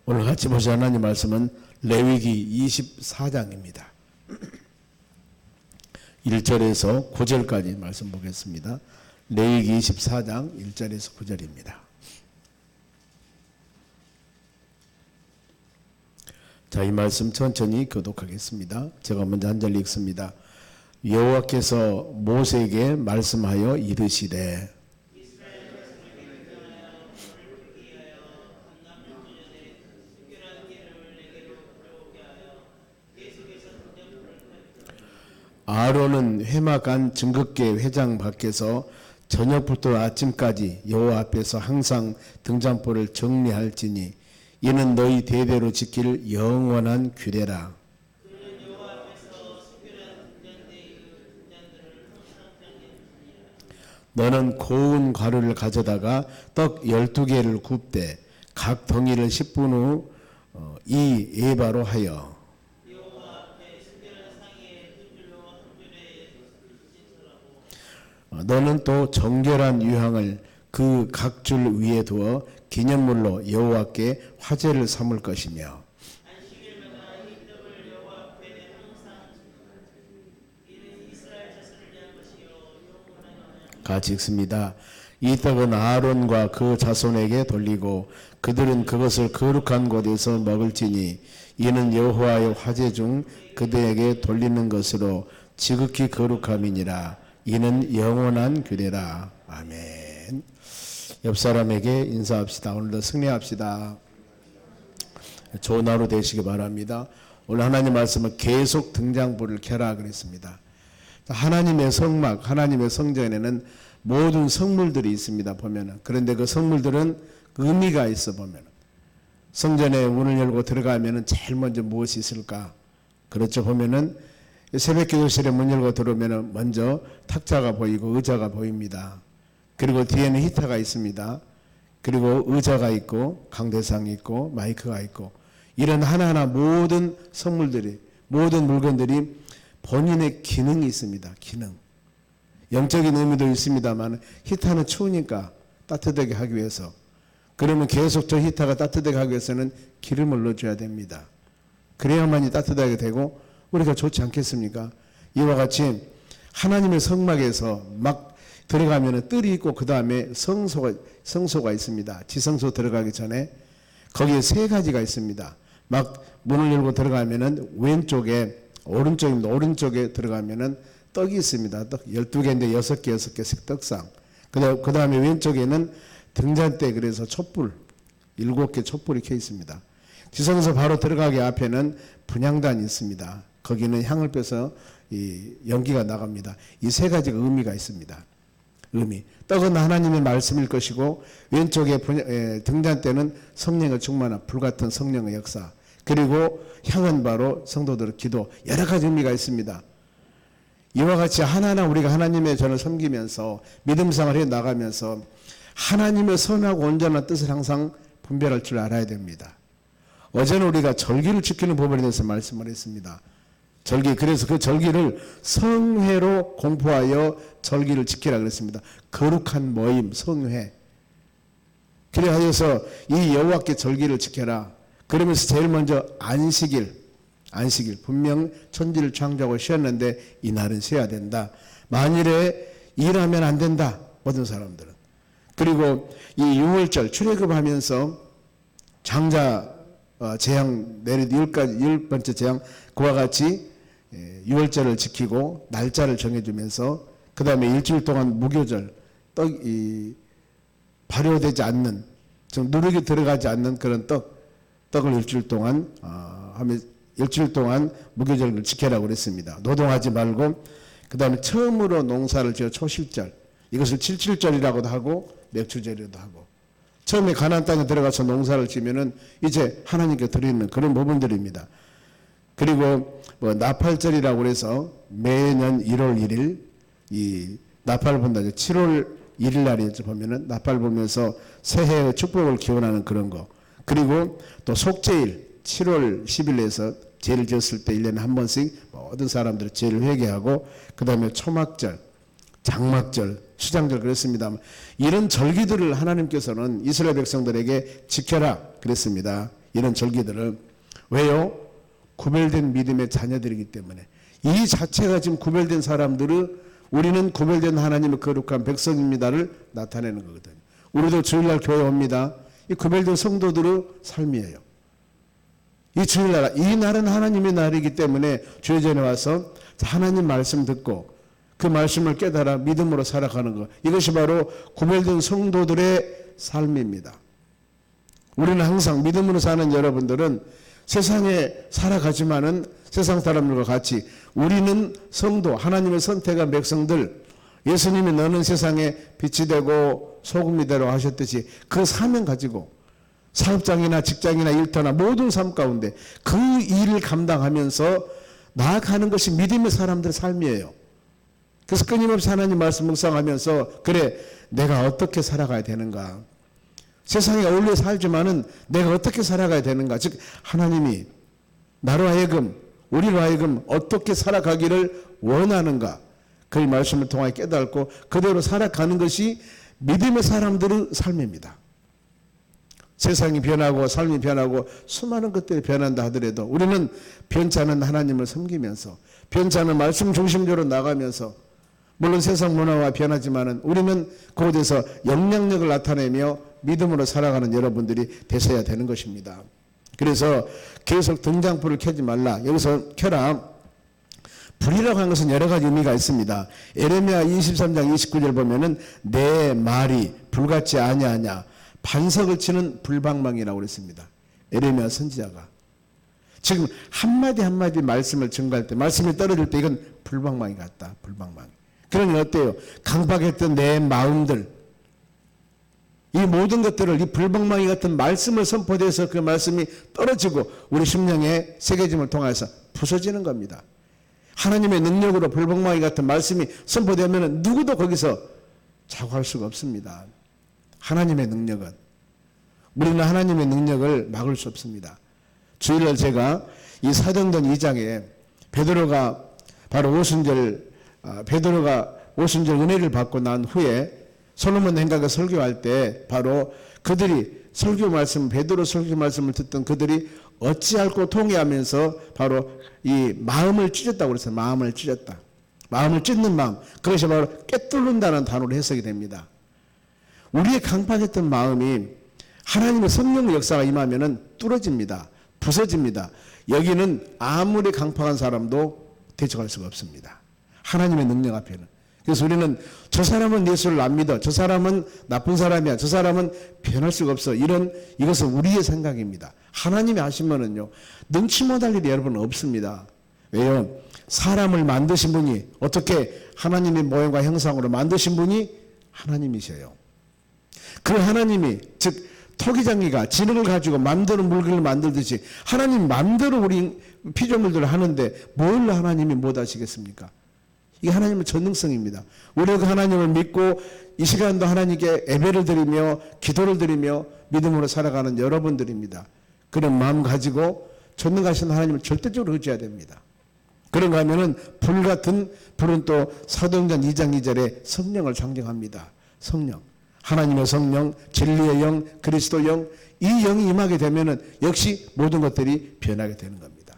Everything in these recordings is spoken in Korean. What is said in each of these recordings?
오늘 같이 보실 하나님 말씀은 레위기 24장입니다. 1절에서 9절까지 말씀 보겠습니다. 레위기 24장 1절에서 9절입니다. 자, 이 말씀 천천히 교독하겠습니다. 제가 먼저 한 절 읽습니다. 여호와께서 모세에게 말씀하여 이르시되 아론은 회막안 증거궤 회장 밖에서 저녁부터 아침까지 여호와 앞에서 항상 등잔불을 정리할지니 이는 너희 대대로 지킬 영원한 규례라. 너는 고운 가루를 가져다가 떡 12개를 굽되 각 덩이를 10분 후 이 에바로 하여 너는 또 정결한 유향을 그 각 줄 위에 두어 기념물로 여호와께 화제를 삼을 것이며 같이 읽습니다. 이 떡은 아론과 그 자손에게 돌리고 그들은 그것을 거룩한 곳에서 먹을지니 이는 여호와의 화제 중 그들에게 돌리는 것으로 지극히 거룩함이니라. 이는 영원한 규례라. 아멘. 옆 사람에게 인사합시다. 오늘도 승리합시다. 좋은 하루 되시기 바랍니다. 오늘 하나님 말씀은 계속 등잔불을 켜라 그랬습니다. 하나님의 성막, 하나님의 성전에는 모든 성물들이 있습니다. 보면은. 그런데 그 성물들은 의미가 있어 보면은. 성전에 문을 열고 들어가면은 제일 먼저 무엇이 있을까? 그렇죠. 보면은 새벽 기도실에 문 열고 들어오면은 먼저 탁자가 보이고 의자가 보입니다. 그리고 뒤에는 히터가 있습니다. 그리고 의자가 있고 강대상이 있고 마이크가 있고 이런 하나하나 모든 성물들이 모든 물건들이 본인의 기능이 있습니다. 기능. 영적인 의미도 있습니다만 히터는 추우니까 따뜻하게 하기 위해서 그러면 계속 저 히터가 따뜻하게 하기 위해서는 기름을 넣어줘야 됩니다. 그래야만이 따뜻하게 되고 우리가 좋지 않겠습니까? 이와 같이 하나님의 성막에서 막 들어가면 뜰이 있고 그 다음에 성소가 있습니다. 지성소 들어가기 전에 거기에 세 가지가 있습니다. 막 문을 열고 들어가면은 왼쪽에 오른쪽입니다. 오른쪽에 들어가면은 떡이 있습니다. 떡 12개인데 6개씩 떡상. 그 다음에 왼쪽에는 등잔대 그래서 촛불 7개 촛불이 켜 있습니다. 지성소 바로 들어가기 앞에는 분향단이 있습니다. 거기는 향을 빼서 이 연기가 나갑니다. 이 세 가지가 의미가 있습니다. 의미. 떡은 하나님의 말씀일 것이고 왼쪽에 등잔대는 성령의 충만한 불같은 성령의 역사. 그리고 향은 바로 성도들의 기도. 여러 가지 의미가 있습니다. 이와 같이 하나하나 우리가 하나님의 전을 섬기면서 믿음생활을 해 나가면서 하나님의 선하고 온전한 뜻을 항상 분별할 줄 알아야 됩니다. 어제는 우리가 절기를 지키는 법에 대해서 말씀을 했습니다. 절기, 그래서 그 절기를 성회로 공포하여 절기를 지키라 그랬습니다. 거룩한 모임, 성회. 그래 하여서 이 여호와께 절기를 지켜라. 그러면서 제일 먼저 안식일. 분명 천지를 창조하고 쉬었는데 이날은 쉬어야 된다. 만일에 일하면 안 된다. 모든 사람들은. 그리고 이 6월절 출애굽하면서 장자 재앙 내린 10번째 재앙 그와 같이 6월절을 지키고 날짜를 정해주면서 그 다음에 일주일 동안 무교절 떡이 발효되지 않는 좀 누룩이 들어가지 않는 그런 떡을 일주일 동안 하며 일주일 동안 무교절을 지켜라고 그랬습니다. 노동하지 말고 그 다음에 처음으로 농사를 지어 초실절 이것을 칠칠절이라고도 하고 맥주절이라고도 하고 처음에 가나안 땅에 들어가서 농사를 지면은 이제 하나님께 드리는 그런 부분들입니다. 그리고 나팔절이라고 그래서 매년 1월 1일 이 나팔 본다. 7월 1일 날이었죠. 보면은 나팔 보면서 새해의 축복을 기원하는 그런 거. 그리고 또 속죄일 7월 10일에서 죄를 지었을 때 1년에 한 번씩 모든 사람들이 죄를 회개하고 그 다음에 초막절, 장막절, 수장절 그랬습니다. 이런 절기들을 하나님께서는 이스라엘 백성들에게 지켜라 그랬습니다. 이런 절기들을. 왜요? 구별된 믿음의 자녀들이기 때문에. 이 자체가 지금 구별된 사람들을 우리는 구별된 하나님의 거룩한 백성입니다를 나타내는 거거든요. 우리도 주일날 교회 옵니다. 이 구별된 성도들의 삶이에요. 이 주일날, 이 날은 하나님의 날이기 때문에 주의 전에 와서 하나님 말씀 듣고 그 말씀을 깨달아 믿음으로 살아가는 것. 이것이 바로 구별된 성도들의 삶입니다. 우리는 항상 믿음으로 사는 여러분들은 세상에 살아가지만은 세상 사람들과 같이 우리는 성도, 하나님의 선택한 백성들, 예수님이 너는 세상에 빛이 되고 소금이 되라고 하셨듯이 그 사명 가지고 사업장이나 직장이나 일터나 모든 삶 가운데 그 일을 감당하면서 나아가는 것이 믿음의 사람들의 삶이에요. 그래서 끊임없이 하나님 말씀 묵상하면서 그래 내가 어떻게 살아가야 되는가, 세상에 어울려 살지만은 내가 어떻게 살아가야 되는가, 즉 하나님이 나로 하여금 우리로 하여금 어떻게 살아가기를 원하는가, 그 말씀을 통하여 깨닫고 그대로 살아가는 것이 믿음의 사람들의 삶입니다. 세상이 변하고 삶이 변하고 수많은 것들이 변한다 하더라도 우리는 변찮은 하나님을 섬기면서 변찮은 말씀 중심적으로 나가면서, 물론 세상 문화와 변하지만은 우리는 그곳에서 영향력을 나타내며 믿음으로 살아가는 여러분들이 되셔야 되는 것입니다. 그래서 계속 등잔불을 켜지 말라. 여기서 켜라. 불이라고 하는 것은 여러 가지 의미가 있습니다. 에레미야 23장 29절 보면은 내 말이 불같지 아니하냐, 반석을 치는 불방망이라고 그랬습니다. 에레미야 선지자가 지금 한마디 한마디 말씀을 증거할 때, 말씀이 떨어질 때 이건 불방망이 같다. 불방망이. 그러니 어때요? 강박했던 내 마음들, 이 모든 것들을 이 불방망이 같은 말씀을 선포돼서 그 말씀이 떨어지고 우리 심령의 새겨짐을 통해서 부서지는 겁니다. 하나님의 능력으로 불방망이 같은 말씀이 선포되면 누구도 거기서 자고할 수가 없습니다. 하나님의 능력은, 우리는 하나님의 능력을 막을 수 없습니다. 주일날 제가 이 사도행전 2장에 베드로가 오순절 은혜를 받고 난 후에 솔로몬 행각에 설교할 때 바로 그들이 설교 말씀, 베드로 설교 말씀을 듣던 그들이 어찌할꼬 통회하면서 바로 이 마음을 찢었다고 그랬어요. 마음을 찢었다. 마음을 찢는 마음. 그것이 바로 꿰뚫는다는 단어로 해석이 됩니다. 우리의 강팍했던 마음이 하나님의 성령의 역사가 임하면은 뚫어집니다. 부서집니다. 여기는 아무리 강팍한 사람도 대적할 수가 없습니다. 하나님의 능력 앞에는. 그래서 우리는 저 사람은 예수를 안 믿어, 저 사람은 나쁜 사람이야, 저 사람은 변할 수가 없어, 이것은 우리의 생각입니다. 하나님이 하시면은요 능치 못할 일이 여러분 없습니다. 왜요? 사람을 만드신 분이, 어떻게 하나님의 모양과 형상으로 만드신 분이 하나님이셔요. 그 하나님이, 즉 토기장이가 지능을 가지고 맘대로 물건을 만들듯이 하나님 맘대로 우리 피조물들을 하는데 뭘 하나님이 못 하시겠습니까? 이게 하나님의 전능성입니다. 우리가 그 하나님을 믿고 이 시간도 하나님께 예배를 드리며 기도를 드리며 믿음으로 살아가는 여러분들입니다. 그런 마음 가지고 전능하신 하나님을 절대적으로 의지해야 됩니다. 그런가 하면은 불은 또 사도행전 2장 2절에 성령을 상징합니다. 성령. 하나님의 성령, 진리의 영, 그리스도 영, 이 영이 임하게 되면은 역시 모든 것들이 변하게 되는 겁니다.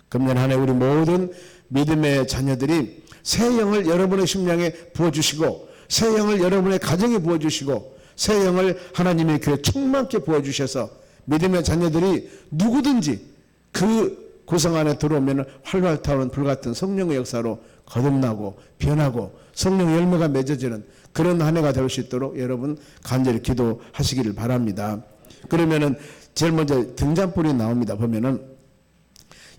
금년 한 해 우리 모든 믿음의 자녀들이 새 영을 여러분의 심령에 부어주시고, 새 영을 여러분의 가정에 부어주시고, 새 영을 하나님의 교회 충만케 부어주셔서 믿음의 자녀들이 누구든지 그 구성 안에 들어오면 활활 타오르는 불같은 성령의 역사로 거듭나고 변하고 성령의 열매가 맺어지는 그런 한 해가 될 수 있도록 여러분 간절히 기도하시기를 바랍니다. 그러면은 제일 먼저 등잔불이 나옵니다. 보면은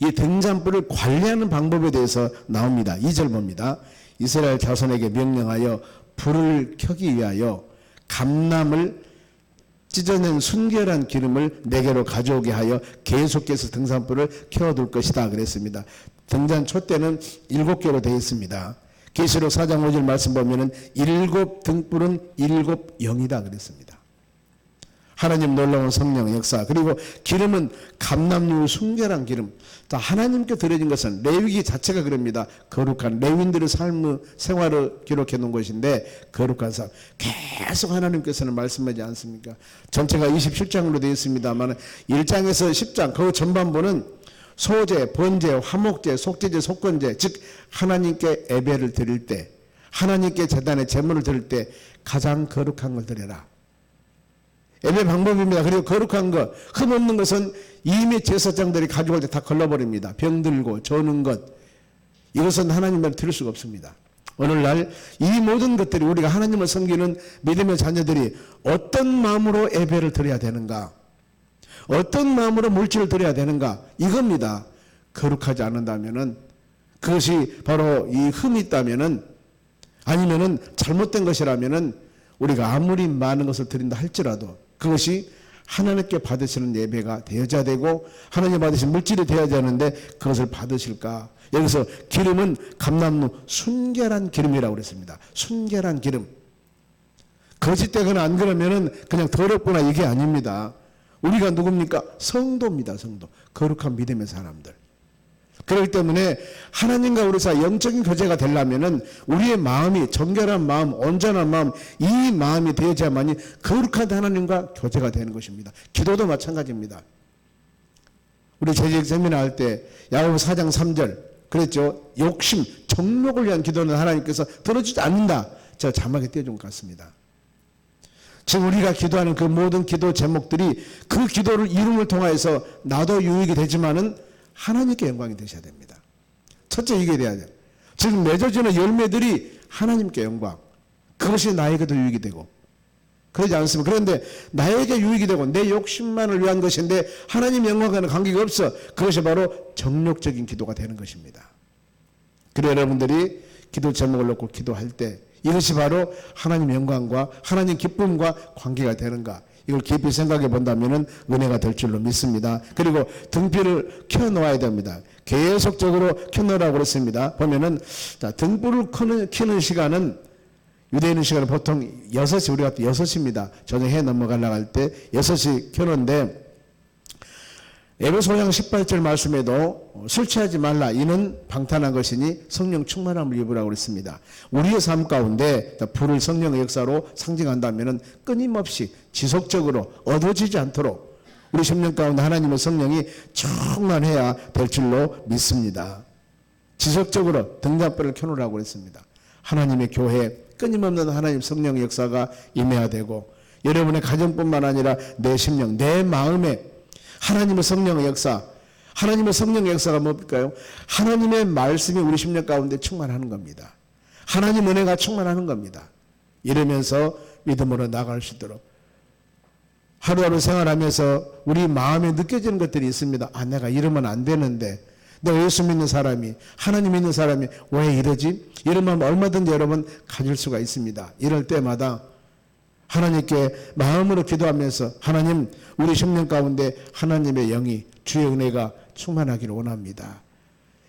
이 등잔불을 관리하는 방법에 대해서 나옵니다. 2절 봅니다. 이스라엘 자손에게 명령하여 불을 켜기 위하여 감람을 찢어낸 순결한 기름을 내게로 가져오게 하여 계속해서 등잔불을 켜둘 것이다 그랬습니다. 등잔 촛대는 7개로 되어 있습니다. 계시록 4장 5절 말씀 보면은 7 등불은 7 영이다 그랬습니다. 하나님 놀라운 성령 역사, 그리고 기름은 감람류 순결한 기름. 또 하나님께 드려진 것은 레위기 자체가 그럽니다. 거룩한 레위인들의 삶의 생활을 기록해 놓은 것인데 거룩한 삶. 계속 하나님께서는 말씀하지 않습니까? 전체가 27장으로 되어 있습니다만 1장에서 10장 그 전반부는 소제, 번제, 화목제, 속죄제, 속건제, 즉 하나님께 예배를 드릴 때, 하나님께 제단에 제물을 드릴 때 가장 거룩한 걸 드려라. 예배 방법입니다. 그리고 거룩한 것, 흠없는 것은 이미 제사장들이 가져갈 때 다 걸러버립니다. 병들고 저는 것, 이것은 하나님을 드릴 수가 없습니다. 오늘날 이 모든 것들이 우리가 하나님을 섬기는 믿음의 자녀들이 어떤 마음으로 예배를 드려야 되는가, 어떤 마음으로 물질을 드려야 되는가, 이겁니다. 거룩하지 않는다면은, 그것이 바로 이 흠이 있다면은, 아니면은 잘못된 것이라면은 우리가 아무리 많은 것을 드린다 할지라도 그것이 하나님께 받으시는 예배가 되어야 되고 하나님 받으신 물질이 되어야 되는데 그것을 받으실까? 여기서 기름은 감람류 순결한 기름이라고 그랬습니다. 순결한 기름. 거짓되거나 안 그러면은 그냥 더럽구나 이게 아닙니다. 우리가 누굽니까? 성도입니다. 성도. 거룩한 믿음의 사람들. 그렇기 때문에 하나님과 우리 사이 영적인 교제가 되려면은 우리의 마음이 정결한 마음, 온전한 마음, 이 마음이 되어야만이 거룩한 하나님과 교제가 되는 것입니다. 기도도 마찬가지입니다. 우리 재직 세미나 할 때 야고보 4장 3절 그랬죠. 욕심, 정욕을 위한 기도는 하나님께서 들어주지 않는다. 제가 자막에 띄워준 것 같습니다. 지금 우리가 기도하는 그 모든 기도 제목들이 그 기도를 이름을 통하여서 나도 유익이 되지만은 하나님께 영광이 되셔야 됩니다. 첫째 이게 돼야 돼요. 지금 맺어지는 열매들이 하나님께 영광. 그것이 나에게도 유익이 되고 그러지 않습니까? 그런데 나에게 유익이 되고 내 욕심만을 위한 것인데 하나님 영광과는 관계가 없어. 그것이 바로 정욕적인 기도가 되는 것입니다. 그래서 여러분들이 기도 제목을 놓고 기도할 때 이것이 바로 하나님 영광과 하나님 기쁨과 관계가 되는가, 이걸 깊이 생각해 본다면 은혜가 될 줄로 믿습니다. 그리고 등불을 켜놓아야 됩니다. 계속적으로 켜놓으라고 그랬습니다. 보면은 자, 등불을 켜는 시간은 유대인의 시간은 보통 6시, 우리가 6시입니다. 저녁 해 넘어가려고 할 때 6시 켜는데 에베소 5장 18절 말씀에도 술 취하지 말라 이는 방탄한 것이니 성령 충만함을 입으라고 그랬습니다. 우리의 삶 가운데 불을 성령의 역사로 상징한다면 끊임없이 지속적으로 얻어지지 않도록 우리 심령 가운데 하나님의 성령이 충만해야 될 줄로 믿습니다. 지속적으로 등잔불을 켜놓으라고 그랬습니다. 하나님의 교회 끊임없는 하나님 성령의 역사가 임해야 되고 여러분의 가정뿐만 아니라 내 심령, 내 마음에 하나님의 성령의 역사, 하나님의 성령의 역사가 뭘까요? 하나님의 말씀이 우리 심령 가운데 충만하는 겁니다. 하나님 은혜가 충만하는 겁니다. 이러면서 믿음으로 나갈 수 있도록 하루하루 생활하면서 우리 마음에 느껴지는 것들이 있습니다. 아, 내가 이러면 안 되는데, 내가 예수 믿는 사람이, 하나님 믿는 사람이 왜 이러지? 이런 마음 얼마든지 여러분 가질 수가 있습니다. 이럴 때마다 하나님께 마음으로 기도하면서 하나님 우리 심령 가운데 하나님의 영이 주의 은혜가 충만하기를 원합니다.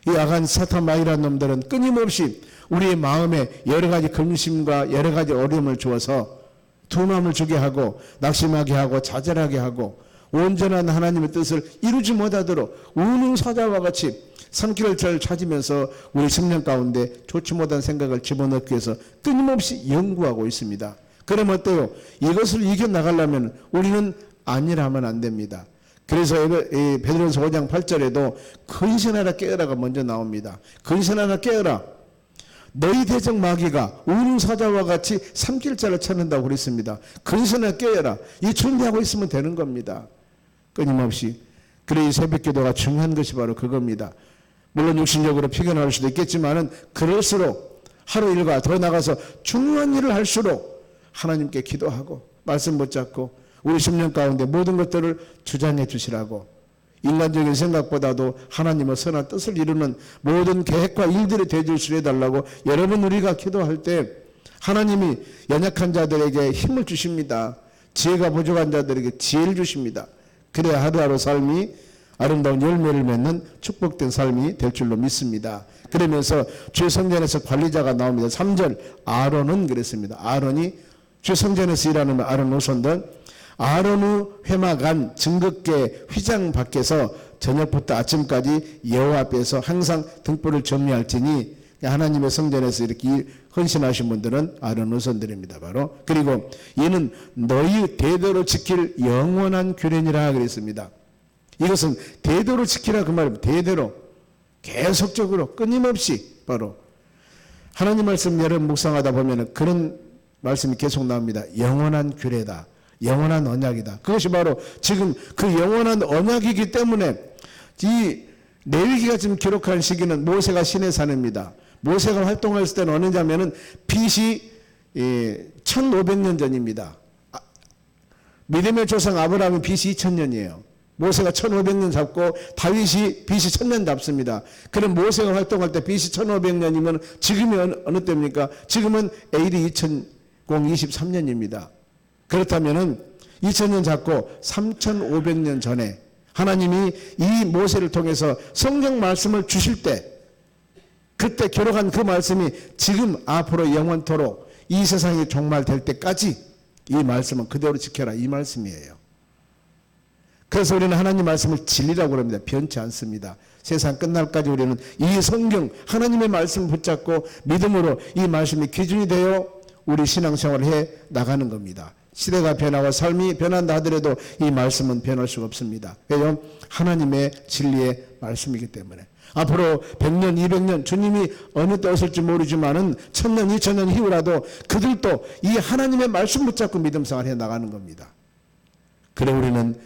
이 악한 사탄 마귀라는 놈들은 끊임없이 우리의 마음에 여러 가지 근심과 여러 가지 어려움을 주어서 두마음을 주게 하고 낙심하게 하고 좌절하게 하고 온전한 하나님의 뜻을 이루지 못하도록 우는 사자와 같이 산길을 찾으면서 우리 심령 가운데 좋지 못한 생각을 집어넣기 위해서 끊임없이 연구하고 있습니다. 그럼 어때요? 이것을 이겨나가려면 우리는 아니라 하면 안 됩니다. 그래서 베드로전서 5장 8절에도 근신하라 깨어라가 먼저 나옵니다. 근신하라 깨어라. 너희 대적 마귀가 우는 사자와 같이 삼킬자를 찾는다고 그랬습니다. 근신하라 깨어라. 이 준비하고 있으면 되는 겁니다. 끊임없이. 그래 이 새벽기도가 중요한 것이 바로 그겁니다. 물론 육신적으로 피곤할 수도 있겠지만은 그럴수록 하루 일과 더 나가서 중요한 일을 할수록 하나님께 기도하고 말씀 붙잡고 우리 심령 가운데 모든 것들을 주장해 주시라고 인간적인 생각보다도 하나님의 선한 뜻을 이루는 모든 계획과 일들이 되어줄 수 해달라고 여러분 우리가 기도할 때 하나님이 연약한 자들에게 힘을 주십니다. 지혜가 부족한 자들에게 지혜를 주십니다. 그래야 하루하루 삶이 아름다운 열매를 맺는 축복된 삶이 될 줄로 믿습니다. 그러면서 주의 성전에서 관리자가 나옵니다. 3절 아론은 그랬습니다. 아론이 주의 성전에서 일하는 아론 후손들 아론의 회막안 증거궤 휘장 밖에서 저녁부터 아침까지 여호와 앞에서 항상 등불을 점리할지니 하나님의 성전에서 이렇게 헌신하신 분들은 아론 후손들입니다. 바로. 그리고 이는 너희 대대로 지킬 영원한 규례니라 그랬습니다. 이것은 대대로 지키라 그 말입니다. 대대로 계속적으로 끊임없이 바로 하나님 말씀 여러분 묵상하다 보면 그런 말씀이 계속 나옵니다. 영원한 규례다. 영원한 언약이다. 그것이 바로 지금 그 영원한 언약이기 때문에 이 레위기가 지금 기록한 시기는 모세가 신의 산입니다. 모세가 활동했을 때는 어느냐면은 BC 1500년 전입니다. 믿음의 조상 아브라함이 BC 2000년이에요. 모세가 1500년 잡고 다윗이 BC 1000년 잡습니다. 그럼 모세가 활동할 때 BC 1500년이면 지금이 어느 때입니까? 지금은 AD 2023년입니다. 그렇다면은 2000년 잡고 3500년 전에 하나님이 이 모세를 통해서 성경 말씀을 주실 때 그때 기록한 그 말씀이 지금 앞으로 영원토록 이 세상이 종말될 때까지 이 말씀은 그대로 지켜라 이 말씀이에요. 그래서 우리는 하나님 말씀을 진리라고 합니다. 변치 않습니다. 세상 끝날까지 우리는 이 성경 하나님의 말씀을 붙잡고 믿음으로 이 말씀이 기준이 되어 우리 신앙생활을 해 나가는 겁니다. 시대가 변하고 삶이 변한다 하더라도 이 말씀은 변할 수가 없습니다. 왜요? 하나님의 진리의 말씀이기 때문에. 앞으로 100년, 200년 주님이 어느 때 오실지 모르지만은 1000년, 2000년 이후라도 그들도 이 하나님의 말씀 붙잡고 믿음 생활 해 나가는 겁니다. 그래 우리는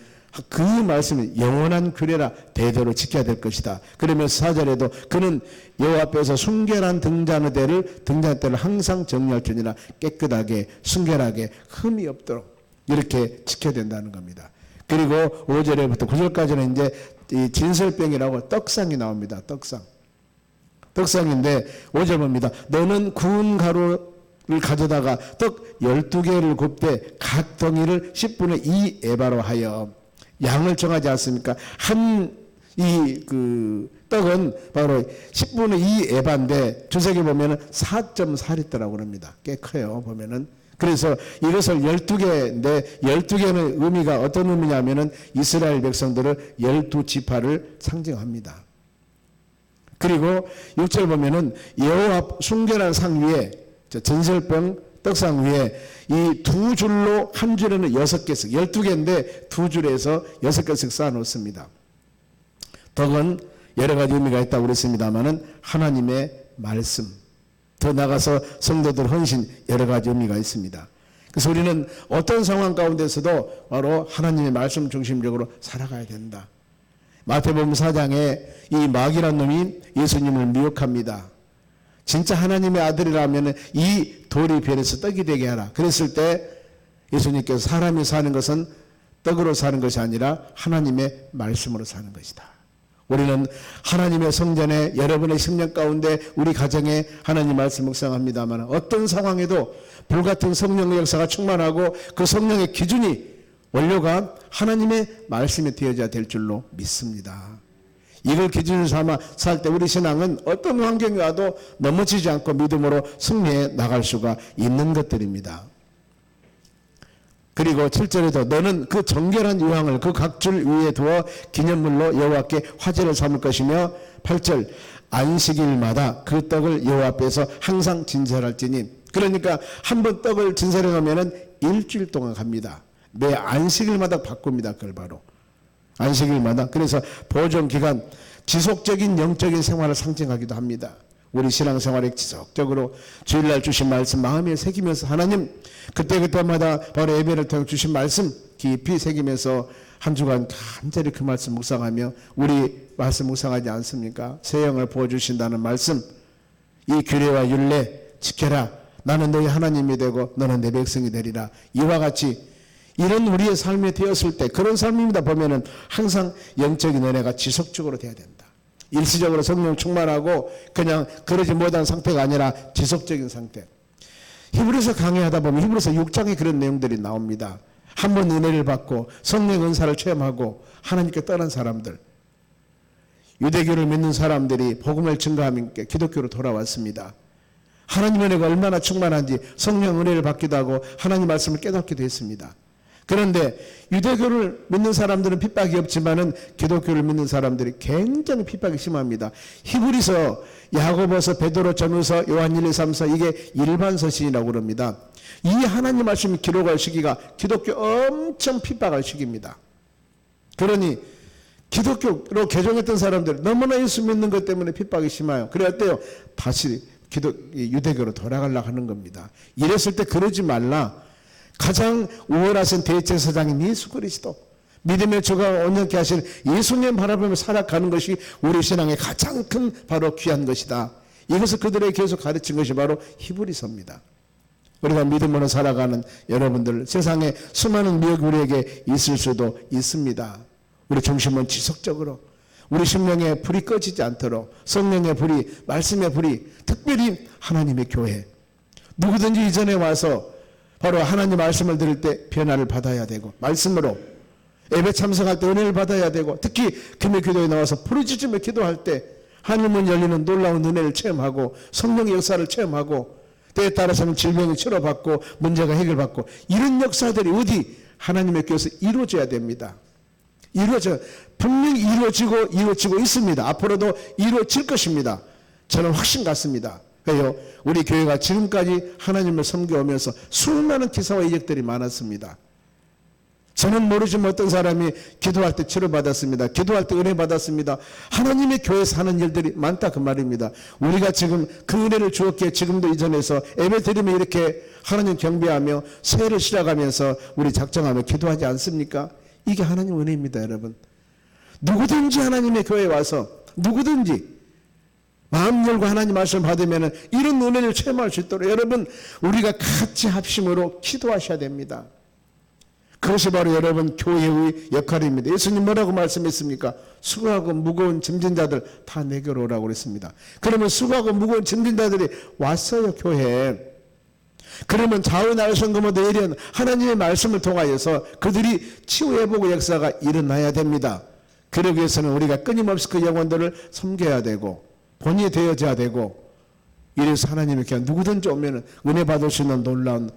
그 말씀이 영원한 규례라 대대로 지켜야 될 것이다. 그러면서 4절에도 그는 여호와 앞에서 순결한 등잔의 때를 항상 정리할지니라 깨끗하게 순결하게 흠이 없도록 이렇게 지켜야 된다는 겁니다. 그리고 5절에부터 9절까지는 이제 이 진설병이라고 떡상이 나옵니다. 떡상인데 5절 봅니다. 너는 구운 가루를 가져다가 떡 12개를 굽되 각 덩이를 10분의 2 에바로 하여 양을 정하지 않습니까? 그 떡은 바로 10분의 2 에바인데 주석에 보면은 4.4리터라고 합니다. 꽤 커요. 보면은. 그래서 이것을 12개인데 12개는 의미가 어떤 의미냐면은 이스라엘 백성들을 12지파를 상징합니다. 그리고 6절 보면은 여호와 앞 순결한 상 위에 전설병 떡상 위에 이 두 줄로 한 줄에는 6개씩 12개인데 두 줄에서 6개씩 쌓아 놓습니다. 떡은 여러 가지 의미가 있다고 그랬습니다만은 하나님의 말씀 더 나가서 성도들 헌신 여러 가지 의미가 있습니다. 그래서 우리는 어떤 상황 가운데서도 바로 하나님의 말씀 중심적으로 살아가야 된다. 마태복음 4장에 이 마귀란 놈이 예수님을 미혹합니다. 진짜 하나님의 아들이라면 이 돌이 별에서 떡이 되게 하라. 그랬을 때 예수님께서 사람이 사는 것은 떡으로 사는 것이 아니라 하나님의 말씀으로 사는 것이다. 우리는 하나님의 성전에 여러분의 생명 가운데 우리 가정에 하나님 말씀 묵상합니다만 어떤 상황에도 불같은 성령의 역사가 충만하고 그 성령의 기준이 원료가 하나님의 말씀이 되어져야 될 줄로 믿습니다. 이걸 기준으로 삼아 살 때 우리 신앙은 어떤 환경이 와도 넘어지지 않고 믿음으로 승리해 나갈 수가 있는 것들입니다. 그리고 7절에도 너는 그 정결한 유황을 그 각줄 위에 두어 기념물로 여호와께 화제를 삼을 것이며 8절 안식일마다 그 떡을 여호와 앞에서 항상 진설할지니 그러니까 한번 떡을 진설해 놓으면 일주일 동안 갑니다. 매 안식일마다 바꿉니다. 그걸 바로 안식일마다. 그래서 보존기간 지속적인 영적인 생활을 상징하기도 합니다. 우리 신앙생활에 지속적으로 주일날 주신 말씀 마음에 새기면서 하나님 그때그때마다 바로 예배를 통해 주신 말씀 깊이 새기면서 한 주간 간절히 그 말씀 묵상하며 우리 말씀 묵상하지 않습니까? 새 영을 부어주신다는 말씀 이 규례와 율례 지켜라. 나는 너희 하나님이 되고 너는 내 백성이 되리라. 이와 같이 이런 우리의 삶이 되었을 때 그런 삶입니다. 보면은 항상 영적인 은혜가 지속적으로 돼야 된다. 일시적으로 성령 충만하고 그냥 그러지 못한 상태가 아니라 지속적인 상태. 히브리서 강의하다 보면 히브리서 6장에 그런 내용들이 나옵니다. 한번 은혜를 받고 성령 은사를 체험하고 하나님께 떠난 사람들, 유대교를 믿는 사람들이 복음을 증거하며 기독교로 돌아왔습니다. 하나님의 은혜가 얼마나 충만한지 성령 은혜를 받기도 하고 하나님 말씀을 깨닫기도 했습니다. 그런데 유대교를 믿는 사람들은 핍박이 없지만은 기독교를 믿는 사람들이 굉장히 핍박이 심합니다. 히브리서, 야고보서, 베드로, 전후서, 요한 1, 2, 3서 이게 일반 서신이라고 그럽니다. 이 하나님 말씀이 기록할 시기가 기독교 엄청 핍박할 시기입니다. 그러니 기독교로 개종했던 사람들 너무나 예수 믿는 것 때문에 핍박이 심해요. 그럴 때요 다시 유대교로 돌아가려고 하는 겁니다. 이랬을 때 그러지 말라. 가장 우월하신 대제사장인 예수 그리스도, 믿음의 주가 온전케 하신 예수님 바라보며 살아가는 것이 우리 신앙의 가장 큰 바로 귀한 것이다. 이것을 그들에게 계속 가르친 것이 바로 히브리서입니다. 우리가 믿음으로 살아가는 여러분들, 세상에 수많은 미혹이 우리에게 있을 수도 있습니다. 우리 중심은 지속적으로 우리 심령의 불이 꺼지지 않도록 성령의 불이, 말씀의 불이, 특별히 하나님의 교회, 누구든지 이전에 와서 바로 하나님 말씀을 들을 때 변화를 받아야 되고, 말씀으로 예배 참석할 때 은혜를 받아야 되고, 특히 금요 기도에 나와서 부르짖으며 기도할 때 하늘문 열리는 놀라운 은혜를 체험하고 성령의 역사를 체험하고, 때에 따라서는 질병이 치료받고 문제가 해결받고, 이런 역사들이 어디 하나님의 교회에서 이루어져야 됩니다. 분명히 이루어지고 있습니다. 앞으로도 이루어질 것입니다. 저는 확신 갖습니다. 왜요? 우리 교회가 지금까지 하나님을 섬겨오면서 수많은 기사와 이적들이 많았습니다. 저는 모르지만 어떤 사람이 기도할 때 치료받았습니다. 기도할 때 은혜 받았습니다. 하나님의 교회에서 하는 일들이 많다 그 말입니다. 우리가 지금 그 은혜를 주었기에 지금도 이전에서 예배 드리며 이렇게 하나님 경배하며 새해를 시작하면서 우리 작정하며 기도하지 않습니까? 이게 하나님 은혜입니다, 여러분. 누구든지 하나님의 교회에 와서 누구든지 마음 열고 하나님 말씀 받으면 이런 은혜를 체험할 수 있도록 여러분 우리가 같이 합심으로 기도하셔야 됩니다. 그것이 바로 여러분 교회의 역할입니다. 예수님 뭐라고 말씀했습니까? 수고하고 무거운 짐진 자들 다 내게로 오라고 그랬습니다. 그러면 수고하고 무거운 짐진 자들이 왔어요, 교회에. 그러면 좌우 날성금어도 예리한 하나님의 말씀을 통하여서 그들이 치유해보고 역사가 일어나야 됩니다. 그러기 위해서는 우리가 끊임없이 그 영혼들을 섬겨야 되고 본이 되어져야 되고, 이래서 하나님의 교회 누구든지 오면 은혜 받을 수 있는 놀라운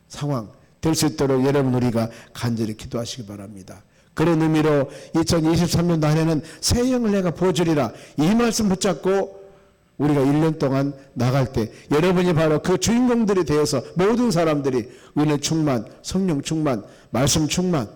상황 될 수 있도록 여러분 우리가 간절히 기도하시기 바랍니다. 그런 의미로 2023년도 안에는 새 영을 내가 부어주리라, 이 말씀 붙잡고 우리가 1년 동안 나갈 때 여러분이 바로 그 주인공들이 되어서 모든 사람들이 은혜 충만, 성령 충만, 말씀 충만,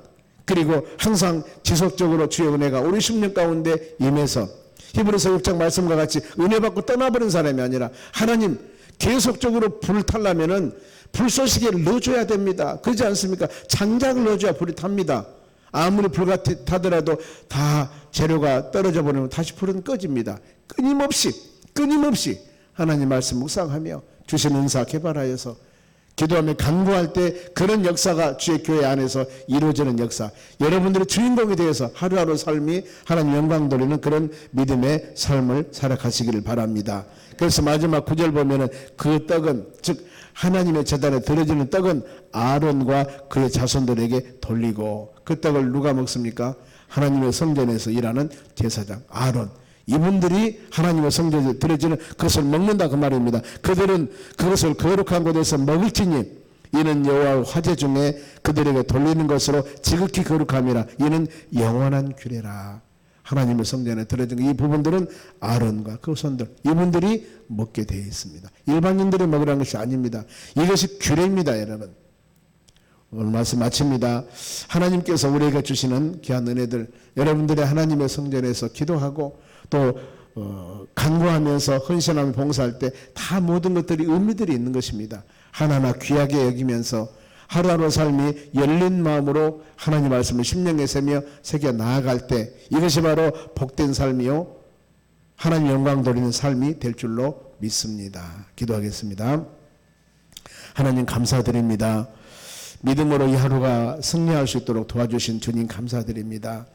그리고 항상 지속적으로 주의 은혜가 우리 심령 가운데 임해서 히브리서 6장 말씀과 같이 은혜 받고 떠나버린 사람이 아니라 하나님 계속적으로 불을 타려면은 불쏘시개를 넣어줘야 됩니다. 그렇지 않습니까? 장작을 넣어줘야 불이 탑니다. 아무리 불과 타더라도 다 재료가 떨어져 버리면 다시 불은 꺼집니다. 끊임없이 하나님 말씀 묵상하며 주신 은사 개발하여서 기도하며 간구할 때 그런 역사가 주의 교회 안에서 이루어지는 역사, 여러분들의 주인공이 되어서 하루하루 삶이 하나님 영광 돌리는 그런 믿음의 삶을 살아가시기를 바랍니다. 그래서 마지막 9절 보면은 그 떡은, 즉 하나님의 제단에 드려지는 떡은 아론과 그의 자손들에게 돌리고, 그 떡을 누가 먹습니까? 하나님의 성전에서 일하는 제사장 아론, 이분들이 하나님의 성전에 드려지는 그것을 먹는다 그 말입니다. 그들은 그것을 거룩한 곳에서 먹을지니 이는 여호와의 화제 중에 그들에게 돌리는 것으로 지극히 거룩함이라. 이는 영원한 규례라. 하나님의 성전에 드려진 이 부분들은 아론과 그 손들, 이분들이 먹게 되어 있습니다. 일반인들이 먹으라는 것이 아닙니다. 이것이 규례입니다, 여러분. 오늘 말씀 마칩니다. 하나님께서 우리에게 주시는 귀한 은혜들, 여러분들의 하나님의 성전에서 기도하고 또 간구하면서 헌신하며 봉사할 때 다 모든 것들이 의미들이 있는 것입니다. 하나하나 귀하게 여기면서 하루하루 삶이 열린 마음으로 하나님 말씀을 심령에 새겨 나아갈 때 이것이 바로 복된 삶이요 하나님 영광 돌리는 삶이 될 줄로 믿습니다. 기도하겠습니다. 하나님 감사드립니다. 믿음으로 이 하루가 승리할 수 있도록 도와주신 주님 감사드립니다.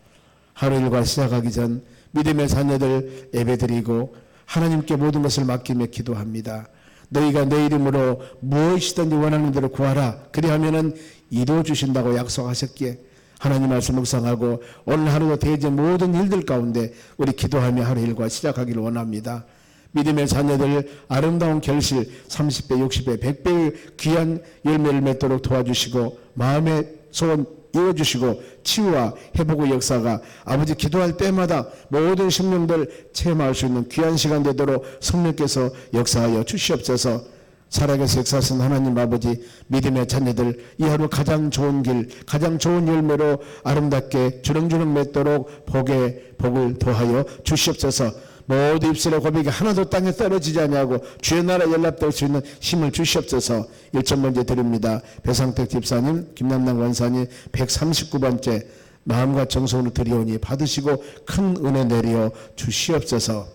하루 일과 시작하기 전 믿음의 자녀들 예배드리고 하나님께 모든 것을 맡기며 기도합니다. 너희가 내 이름으로 무엇이든지 원하는 대로 구하라. 그리하면은 이루어 주신다고 약속하셨기에 하나님 말씀 묵상하고 오늘 하루도 대제 모든 일들 가운데 우리 기도하며 하루 일과 시작하기를 원합니다. 믿음의 자녀들 아름다운 결실 30배, 60배, 100배의 귀한 열매를 맺도록 도와주시고 마음의 소원 이어주시고 치유와 회복의 역사가 아버지 기도할 때마다 모든 심령들 체험할 수 있는 귀한 시간 되도록 성령께서 역사하여 주시옵소서. 살아계신 역사하신 하나님 아버지, 믿음의 자녀들 이 하루 가장 좋은 길, 가장 좋은 열매로 아름답게 주렁주렁 맺도록 복을 더하여 주시옵소서. 모두 입술의 고백이 하나도 땅에 떨어지지 아니하고 주의 나라 연락될 수 있는 힘을 주시옵소서. 1천 번째 드립니다. 배상택 집사님, 김남남 원사님 139번째 마음과 정성으로 드리오니 받으시고 큰 은혜 내려 주시옵소서.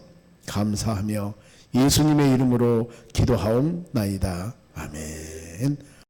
감사하며 예수님의 이름으로 기도하옵나이다. 아멘.